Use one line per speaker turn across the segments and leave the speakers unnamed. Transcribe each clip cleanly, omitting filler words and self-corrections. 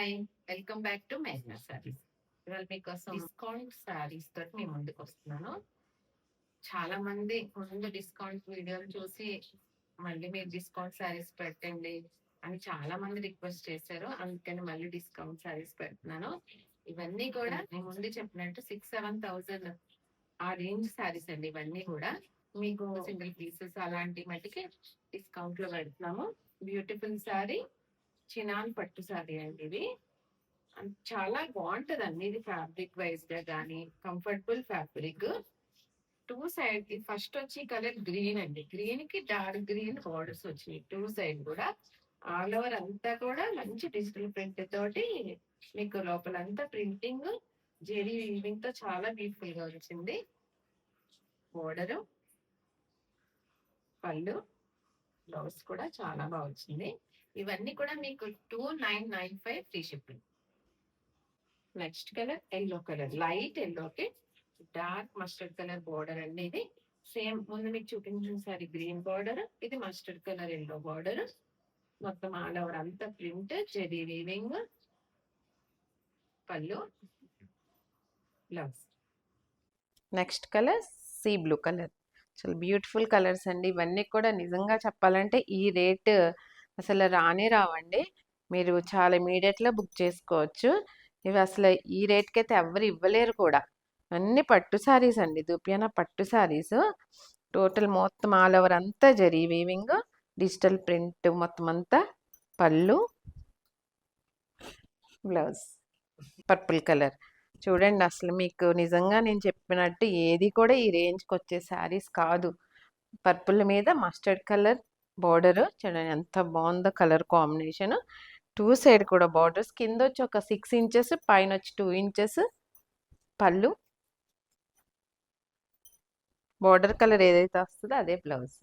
Hi, welcome back to మేఘ్నా సారీస్. ఇవాళ మీకోసం డిస్కౌంట్ సారీస్ తోటి మీ ముందుకు వస్తున్నాను. చాలా మంది ముందు డిస్కౌంట్ వీడియోలు చూసి మళ్ళీ మీరు డిస్కౌంట్ సారీస్ పెట్టండి అని చాలా మంది రిక్వెస్ట్ చేశారు. అందుకని మళ్ళీ డిస్కౌంట్ సారీస్ పెడుతున్నాను. ఇవన్నీ కూడా నేను ముందు చెప్పినట్టు 6-7,000 ఆ రేంజ్ సారీస్ అండి. ఇవన్నీ కూడా మీకు సింగిల్ పీసెస్ అలాంటి మట్టికి డిస్కౌంట్ లో పెడుతున్నాము. బ్యూటిఫుల్ సారీ, చినాన్ పట్టు సారీ అండి. ఇది చాలా బాగుంటది అండి. ఇది ఫ్యాబ్రిక్ వైజ్ గా గానీ comfortable fabric. Two side first వచ్చి కలర్ గ్రీన్ అండి. గ్రీన్ కి డార్క్ గ్రీన్ బార్డర్స్ వచ్చినాయి టూ సైడ్ కూడా. ఆల్ ఓవర్ అంతా కూడా మంచి డిజిటల్ ప్రింట్ తోటి మీకు లోపలంతా ప్రింటింగ్ జెరీ వీవింగ్ తో చాలా బ్యూటిఫుల్ గా వచ్చింది. బోర్డర్, పళ్ళు, బ్లౌజ్ కూడా చాలా బాగా వచ్చింది. ఇవన్నీ కూడా మీకు 2995 free shipping. Next colour yellow colour, light ఎల్లోకి డార్క్ మస్టర్డ్ కలర్ బోర్డర్ అండి. ఇది సేమ్ ముందు మీకు చూపించిన సారీ గ్రీన్ బార్డర్, ఇది మస్టర్డ్ కలర్ ఎల్లో బార్డర్. మొత్తం ఆల్ ఓవర్ అంతా ప్రింట్ జెరీ వీవింగ్, పళ్ళు, blouse.
Next colour sea blue colour. చాలా బ్యూటిఫుల్ కలర్స్ అండి. ఇవన్నీ కూడా నిజంగా చెప్పాలంటే ఈ రేట్ అసలు రానే రావండి. మీరు చాలా ఇమీడియట్గా బుక్ చేసుకోవచ్చు. ఇవి అసలు ఈ రేట్కి అయితే ఎవరు ఇవ్వలేరు కూడా. అన్ని పట్టు శారీస్ అండి, దూపియానా పట్టు శారీస్. టోటల్ మొత్తం ఆల్ ఓవర్ అంతా జరీ వీవింగ్, డిజిటల్ ప్రింట్ మొత్తం అంతా. పళ్ళు, బ్లౌజ్ పర్పుల్ కలర్. చూడండి అసలు మీకు నిజంగా నేను చెప్పినట్టు ఏది కూడా ఈ రేంజ్కి వచ్చే శారీస్ కాదు. పర్పుల్ మీద మస్టర్డ్ కలర్ బార్డర్ చూడండి ఎంత బాగుందో కలర్ కాంబినేషన్. టూ సైడ్ కూడా బార్డర్స్, కింద వచ్చి ఒక 6 ఇంచెస్, పైన వచ్చి 2 ఇంచెస్. పళ్ళు, బార్డర్ కలర్ ఏదైతే వస్తుందో అదే blouse.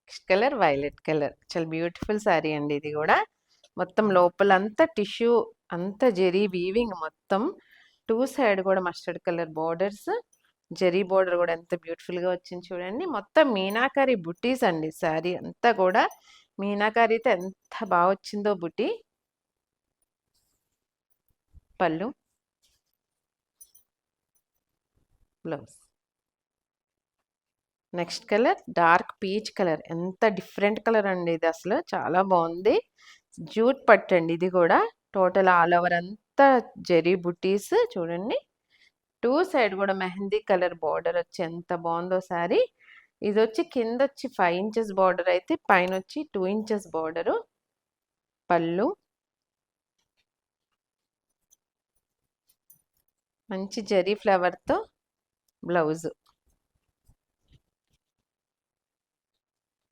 Next colour violet colour. చాలా బ్యూటిఫుల్ శారీ అండి ఇది కూడా. మొత్తం లోపలంతా టిష్యూ అంతా జెరీ వీవింగ్ మొత్తం. టూ సైడ్ కూడా mustard colour borders, zari border కూడా ఎంత బ్యూటిఫుల్గా వచ్చింది చూడండి. మొత్తం మీనాకారి బుటీస్ అండి. శారీ అంతా కూడా మీనాకారితో ఎంత బాగా వచ్చిందో బుటీ. పళ్ళు, blouse. Next colour dark peach colour. ఎంత డిఫరెంట్ కలర్ అండి ఇది, అసలు చాలా బాగుంది. జూట్ పట్టు అండి ఇది కూడా. టోటల్ ఆల్ ఓవర్ అంతా జెరీ బుటీస్ చూడండి. టూ సైడ్ కూడా మెహందీ కలర్ బార్డర్ వచ్చి ఎంత బాగుందో శారీ. ఇది వచ్చి కింద వచ్చి 5 ఇంచెస్ బార్డర్ అయితే పైన వచ్చి 2 ఇంచెస్ బార్డరు. పళ్ళు, మంచి జరీ ఫ్లవర్తో బ్లౌజ్.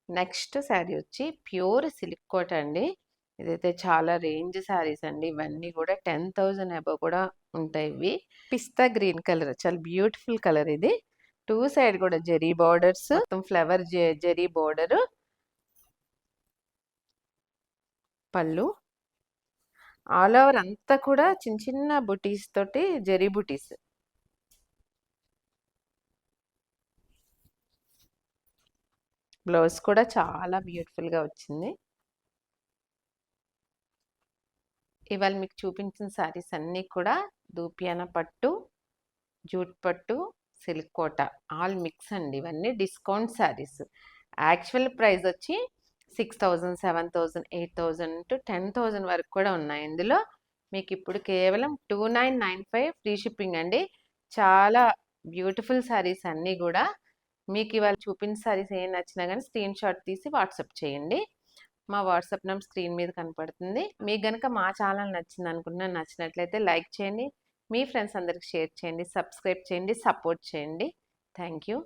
నెక్స్ట్ శారీ వచ్చి ప్యూర్ సిల్క్ కోట్ అండి. ఇదైతే చాలా రేంజ్ శారీస్ అండి. ఇవన్నీ కూడా 10,000 అబవ్ కూడా ఉంటాయి. ఇవి పిస్తా గ్రీన్ కలర్, చాలా బ్యూటిఫుల్ కలర్ ఇది. టూ సైడ్ కూడా జెరీ బార్డర్స్, మొత్తం ఫ్లవర్ జెరీ బార్డర్. పళ్ళు, ఆల్ ఓవర్ అంతా కూడా చిన్న చిన్న బుటీస్ తోటి జెరీ బుటీస్. బ్లౌజ్ కూడా చాలా బ్యూటిఫుల్గా వచ్చింది. ఇవాళ మీకు చూపించిన శారీస్ అన్నీ కూడా దూపియానా పట్టు, జూట్ పట్టు, సిల్క్ కోట ఆల్ మిక్స్ అండి. ఇవన్నీ డిస్కౌంట్ శారీస్. యాక్చువల్ ప్రైస్ వచ్చి 6,000, 7,000, 8,000 టు 10,000 వరకు కూడా ఉన్నాయి. ఇందులో మీకు ఇప్పుడు కేవలం 2995 ఫ్రీ షిప్పింగ్ అండి. చాలా బ్యూటిఫుల్ శారీస్ అన్నీ కూడా. మీకు ఇవాళ చూపించిన శారీస్ ఏం నచ్చినా కానీ స్క్రీన్ షాట్ తీసి వాట్సాప్ చేయండి. మా వాట్సాప్ నెంబర్ స్క్రీన్ మీద కనపడుతుంది. మీకు కనుక మా ఛానల్ నచ్చింది అనుకుంటున్నా, నచ్చినట్లయితే లైక్ చేయండి, మీ ఫ్రెండ్స్ అందరికి షేర్ చేయండి, సబ్స్క్రైబ్ చేయండి, సపోర్ట్ చేయండి. Thank you.